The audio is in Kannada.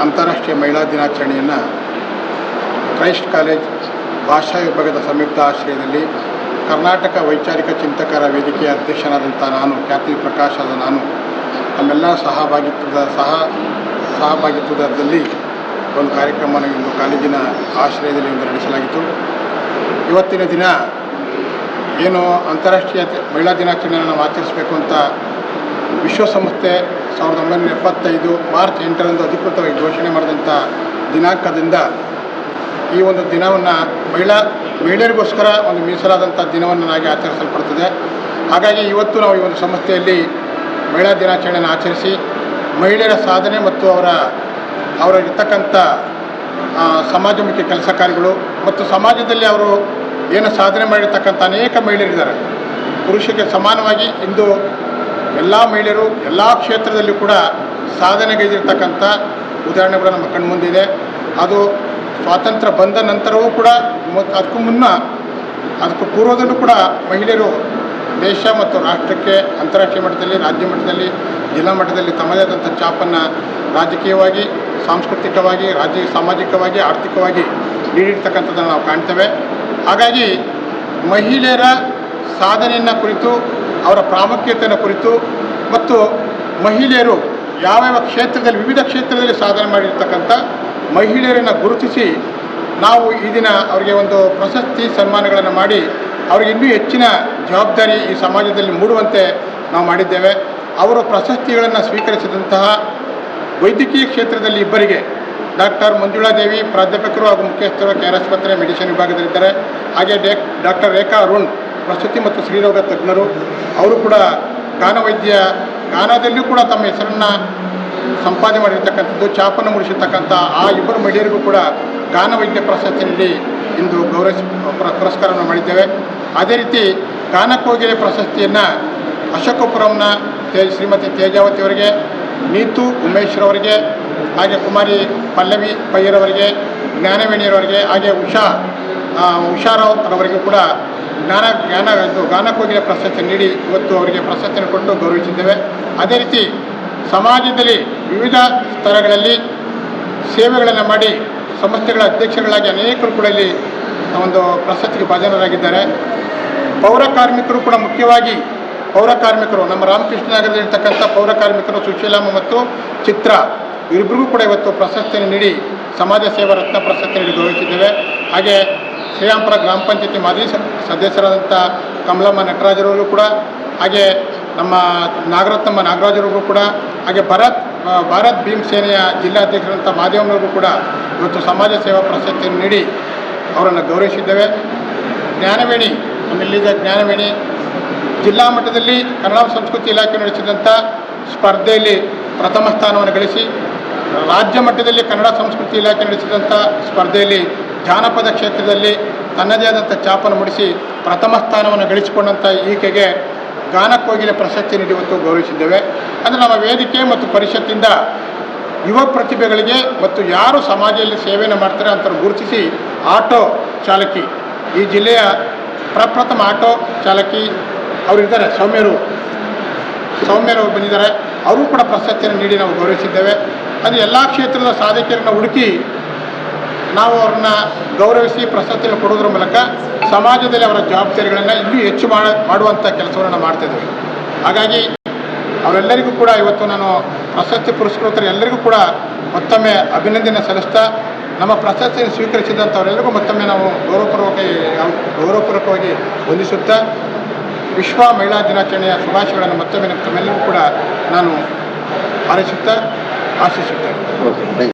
ಅಂತಾರಾಷ್ಟ್ರೀಯ ಮಹಿಳಾ ದಿನಾಚರಣೆಯನ್ನು ಕ್ರೈಸ್ಟ್ ಕಾಲೇಜ್ ಭಾಷಾ ವಿಭಾಗದ ಸಂಯುಕ್ತ ಆಶ್ರಯದಲ್ಲಿ ಕರ್ನಾಟಕ ವೈಚಾರಿಕ ಚಿಂತಕರ ವೇದಿಕೆಯ ಅಧ್ಯಕ್ಷನಾದಂಥ ನಾನು ಖ್ಯಾತಿ ಪ್ರಕಾಶ್ ಆದ ನಾನು ನಮ್ಮೆಲ್ಲ ಸಹಭಾಗಿತ್ವದಲ್ಲಿ ಒಂದು ಕಾರ್ಯಕ್ರಮವನ್ನು ಇಂದು ಕಾಲೇಜಿನ ಆಶ್ರಯದಲ್ಲಿ ನಡೆಸಲಾಗಿತ್ತು. ಇವತ್ತಿನ ದಿನ ಏನು ಅಂತಾರಾಷ್ಟ್ರೀಯ ಮಹಿಳಾ ದಿನಾಚರಣೆಯನ್ನು ನಾವು ಆಚರಿಸಬೇಕು ಅಂತ ವಿಶ್ವಸಂಸ್ಥೆ 1975 ಮಾರ್ಚ್ 8ರಂದು ಅಧಿಕೃತವಾಗಿ ಘೋಷಣೆ ಮಾಡಿದಂಥ ದಿನಾಂಕದಿಂದ ಈ ಒಂದು ದಿನವನ್ನು ಮಹಿಳೆಯರಿಗೋಸ್ಕರ ಒಂದು ಮೀಸಲಾದಂಥ ದಿನವನ್ನಾಗಿ ಆಚರಿಸಲ್ಪಡ್ತದೆ. ಹಾಗಾಗಿ ಇವತ್ತು ನಾವು ಈ ಒಂದು ಸಂಸ್ಥೆಯಲ್ಲಿ ಮಹಿಳಾ ದಿನಾಚರಣೆಯನ್ನು ಆಚರಿಸಿ ಮಹಿಳೆಯರ ಸಾಧನೆ ಮತ್ತು ಅವರ ಇರ್ತಕ್ಕಂಥ ಸಮಾಜಮುಖಿ ಕೆಲಸ ಕಾರ್ಯಗಳು ಮತ್ತು ಸಮಾಜದಲ್ಲಿ ಅವರು ಏನು ಸಾಧನೆ ಮಾಡಿರ್ತಕ್ಕಂಥ ಅನೇಕ ಮಹಿಳೆಯರಿದ್ದಾರೆ. ಪುರುಷರಿಗೆ ಸಮಾನವಾಗಿ ಇಂದು ಎಲ್ಲ ಮಹಿಳೆಯರು ಎಲ್ಲ ಕ್ಷೇತ್ರದಲ್ಲಿ ಕೂಡ ಸಾಧನೆಗೈದಿರ್ತಕ್ಕಂಥ ಉದಾಹರಣೆಗಳು ನಮ್ಮ ಕಣ್ಮುಂದಿದೆ. ಅದು ಸ್ವಾತಂತ್ರ್ಯ ಬಂದ ನಂತರವೂ ಕೂಡ ಅದಕ್ಕೂ ಪೂರ್ವದಲ್ಲೂ ಕೂಡ ಮಹಿಳೆಯರು ದೇಶ ಮತ್ತು ರಾಷ್ಟ್ರಕ್ಕೆ ಅಂತಾರಾಷ್ಟ್ರೀಯ ಮಟ್ಟದಲ್ಲಿ, ರಾಜ್ಯ ಮಟ್ಟದಲ್ಲಿ, ಜಿಲ್ಲಾ ಮಟ್ಟದಲ್ಲಿ ತಮ್ಮದೇ ಆದಂಥ ಛಾಪನ್ನು ರಾಜಕೀಯವಾಗಿ, ಸಾಂಸ್ಕೃತಿಕವಾಗಿ, ಸಾಮಾಜಿಕವಾಗಿ, ಆರ್ಥಿಕವಾಗಿ ನೀಡಿರ್ತಕ್ಕಂಥದ್ದನ್ನು ನಾವು ಕಾಣ್ತೇವೆ. ಹಾಗಾಗಿ ಮಹಿಳೆಯರ ಸಾಧನೆಯನ್ನು ಕುರಿತು, ಅವರ ಪ್ರಾಮುಖ್ಯತೆಯನ್ನು ಕುರಿತು ಮತ್ತು ಮಹಿಳೆಯರು ಯಾವ್ಯಾವ ಕ್ಷೇತ್ರದಲ್ಲಿ, ವಿವಿಧ ಕ್ಷೇತ್ರದಲ್ಲಿ ಸಾಧನೆ ಮಾಡಿರ್ತಕ್ಕಂಥ ಮಹಿಳೆಯರನ್ನು ಗುರುತಿಸಿ ನಾವು ಈ ದಿನ ಅವರಿಗೆ ಒಂದು ಪ್ರಶಸ್ತಿ ಸನ್ಮಾನಗಳನ್ನು ಮಾಡಿ ಅವರಿಗೆ ಇನ್ನೂ ಹೆಚ್ಚಿನ ಜವಾಬ್ದಾರಿ ಈ ಸಮಾಜದಲ್ಲಿ ಮೂಡುವಂತೆ ನಾವು ಮಾಡಿದ್ದೇವೆ. ಅವರು ಪ್ರಶಸ್ತಿಗಳನ್ನು ಸ್ವೀಕರಿಸಿದಂತಹ ವೈದ್ಯಕೀಯ ಕ್ಷೇತ್ರದಲ್ಲಿ ಇಬ್ಬರಿಗೆ ಡಾಕ್ಟರ್ ಮಂಜುಳಾದೇವಿ ಪ್ರಾಧ್ಯಾಪಕರು ಹಾಗೂ ಮುಖ್ಯಸ್ಥರು KR ಆಸ್ಪತ್ರೆ ಮೆಡಿಸಿನ್ ವಿಭಾಗದಲ್ಲಿದ್ದಾರೆ. ಹಾಗೆ ಡಾಕ್ಟರ್ ರೇಖಾ ಅರುಣ್ ಪ್ರಸೂತಿ ಮತ್ತು ಸ್ತ್ರೀರೋಗ ತಜ್ಞರು. ಅವರು ಕೂಡ ಗಾನದಲ್ಲಿಯೂ ಕೂಡ ತಮ್ಮ ಹೆಸರನ್ನು ಸಂಪಾದನೆ ಮಾಡಿರ್ತಕ್ಕಂಥದ್ದು, ಛಾಪನ್ನು ಮೂಡಿಸಿರ್ತಕ್ಕಂಥ ಆ ಇಬ್ಬರು ಮಹಿಳೆಯರಿಗೂ ಕೂಡ ಗಾನವೈದ್ಯ ಪ್ರಶಸ್ತಿ ನೀಡಿ ಇಂದು ಪುರಸ್ಕಾರವನ್ನು ಮಾಡಿದ್ದೇವೆ. ಅದೇ ರೀತಿ ಗಾನಕೋಗಿಲೆ ಪ್ರಶಸ್ತಿಯನ್ನು ಅಶೋಕಪುರಂನ ಶ್ರೀಮತಿ ತೇಜಾವತಿ ಅವರಿಗೆ, ನೀತು ಉಮೇಶ್ರವರಿಗೆ, ಹಾಗೆ ಕುಮಾರಿ ಪಲ್ಲವಿ ಪಯ್ಯರವರಿಗೆ, ಜ್ಞಾನವೇಣಿಯವರಿಗೆ, ಹಾಗೆ ಉಷಾರಾವ್ ಅವರಿಗೂ ಕೂಡ ಗಾನಕೋಗಿಲೆ ಪ್ರಶಸ್ತಿ ನೀಡಿ ಇವತ್ತು ಅವರಿಗೆ ಪ್ರಶಸ್ತಿಯನ್ನು ಕೊಟ್ಟು ಗೌರವಿಸಿದ್ದೇವೆ. ಅದೇ ರೀತಿ ಸಮಾಜದಲ್ಲಿ ವಿವಿಧ ಸ್ತರಗಳಲ್ಲಿ ಸೇವೆಗಳನ್ನು ಮಾಡಿ ಸಂಸ್ಥೆಗಳ ಅಧ್ಯಕ್ಷಗಳಾಗಿ ಅನೇಕರು ಕೂಡ ಇಲ್ಲಿ ಒಂದು ಪ್ರಶಸ್ತಿಗೆ ಭಾಜನರಾಗಿದ್ದಾರೆ. ಪೌರ ಕಾರ್ಮಿಕರು ಕೂಡ ಮುಖ್ಯವಾಗಿ ನಮ್ಮ ರಾಮಕೃಷ್ಣ ನಗರದಲ್ಲಿರ್ತಕ್ಕಂಥ ಪೌರ ಕಾರ್ಮಿಕರು ಸುಶೀಲಮ್ಮ ಮತ್ತು ಚಿತ್ರ ಇವರಿಬ್ಬರಿಗೂ ಕೂಡ ಇವತ್ತು ಪ್ರಶಸ್ತಿಯನ್ನು ನೀಡಿ ಸಮಾಜ ಸೇವಾ ರತ್ನ ಪ್ರಶಸ್ತಿ ನೀಡಿ ಗೌರವಿಸಿದ್ದೇವೆ. ಹಾಗೆ ಶ್ರೀರಾಂಪುರ ಗ್ರಾಮ ಪಂಚಾಯತಿ ಮಾಜಿ ಸದಸ್ಯರಾದಂಥ ಕಮಲಮ್ಮ ನಟರಾಜರವರು ಕೂಡ, ಹಾಗೆ ನಮ್ಮ ನಾಗರತ್ನಮ್ಮ ನಾಗರಾಜರವರು ಕೂಡ, ಹಾಗೆ ಭಾರತ್ ಭೀಮ್ ಸೇನೆಯ ಜಿಲ್ಲಾಧ್ಯಕ್ಷರಂಥ ಮಾದೇವನವ್ರಿಗೂ ಕೂಡ ಇವತ್ತು ಸಮಾಜ ಸೇವಾ ಪ್ರಶಸ್ತಿಯನ್ನು ನೀಡಿ ಅವರನ್ನು ಗೌರವಿಸಿದ್ದೇವೆ. ಜ್ಞಾನವೇಣಿ, ನಮ್ಮಲ್ಲಿದ್ದ ಜ್ಞಾನವೇಣಿ ಜಿಲ್ಲಾ ಮಟ್ಟದಲ್ಲಿ ಕನ್ನಡ ಸಂಸ್ಕೃತಿ ಇಲಾಖೆ ನಡೆಸಿದಂಥ ಸ್ಪರ್ಧೆಯಲ್ಲಿ ಪ್ರಥಮ ಸ್ಥಾನವನ್ನು ಗಳಿಸಿ, ರಾಜ್ಯ ಮಟ್ಟದಲ್ಲಿ ಕನ್ನಡ ಸಂಸ್ಕೃತಿ ಇಲಾಖೆ ನಡೆಸಿದಂಥ ಸ್ಪರ್ಧೆಯಲ್ಲಿ ಜಾನಪದ ಕ್ಷೇತ್ರದಲ್ಲಿ ತನ್ನದೇ ಆದಂಥ ಛಾಪನ್ನು ಮೂಡಿಸಿ ಪ್ರಥಮ ಸ್ಥಾನವನ್ನು ಗಳಿಸಿಕೊಂಡಂಥ ಈಕೆಗೆ ಗಾನಕೋಗಿಲೆ ಪ್ರಶಸ್ತಿ ನೀಡಿ ಇವತ್ತು ಗೌರವಿಸಿದ್ದೇವೆ. ಅಂದರೆ ನಮ್ಮ ವೇದಿಕೆ ಮತ್ತು ಪರಿಷತ್ತಿಂದ ಯುವ ಪ್ರತಿಭೆಗಳಿಗೆ ಮತ್ತು ಯಾರು ಸಮಾಜದಲ್ಲಿ ಸೇವೆಯನ್ನು ಮಾಡ್ತಾರೆ ಅಂತ ಗುರುತಿಸಿ ಆಟೋ ಚಾಲಕಿ, ಈ ಜಿಲ್ಲೆಯ ಪ್ರಪ್ರಥಮ ಆಟೋ ಚಾಲಕಿ ಅವರಿದ್ದಾರೆ, ಸೌಮ್ಯರು ಬಂದಿದ್ದಾರೆ. ಅವರು ಕೂಡ ಪ್ರಶಸ್ತಿಯನ್ನು ನೀಡಿ ನಾವು ಗೌರವಿಸಿದ್ದೇವೆ. ಅದು ಎಲ್ಲ ಕ್ಷೇತ್ರದ ಸಾಧಕರನ್ನು ಹುಡುಕಿ ನಾವು ಅವ್ರನ್ನ ಗೌರವಿಸಿ ಪ್ರಶಸ್ತಿಯನ್ನು ಕೊಡೋದ್ರ ಮೂಲಕ ಸಮಾಜದಲ್ಲಿ ಅವರ ಜವಾಬ್ದಾರಿಗಳನ್ನು ಇನ್ನೂ ಹೆಚ್ಚು ಮಾಡುವಂಥ ಕೆಲಸವನ್ನು ಮಾಡ್ತಾಯಿದ್ದೇವೆ. ಹಾಗಾಗಿ ಅವರೆಲ್ಲರಿಗೂ ಕೂಡ ಇವತ್ತು ನಾನು ಪ್ರಶಸ್ತಿ ಪುರಸ್ಕೃತರು ಎಲ್ಲರಿಗೂ ಕೂಡ ಮತ್ತೊಮ್ಮೆ ಅಭಿನಂದನೆ ಸಲ್ಲಿಸ್ತಾ, ನಮ್ಮ ಪ್ರಶಸ್ತಿಯನ್ನು ಸ್ವೀಕರಿಸಿದಂಥವರೆಲ್ಲರಿಗೂ ಮತ್ತೊಮ್ಮೆ ನಾವು ಗೌರವಪೂರ್ವಕವಾಗಿ ವಂದಿಸುತ್ತಾ ವಿಶ್ವ ಮಹಿಳಾ ದಿನಾಚರಣೆಯ ಶುಭಾಶಯಗಳನ್ನು ಮತ್ತೊಮ್ಮೆ ತಮ್ಮೆಲ್ಲರಿಗೂ ಕೂಡ ನಾನು ಆಶಿಸುತ್ತೇನೆ.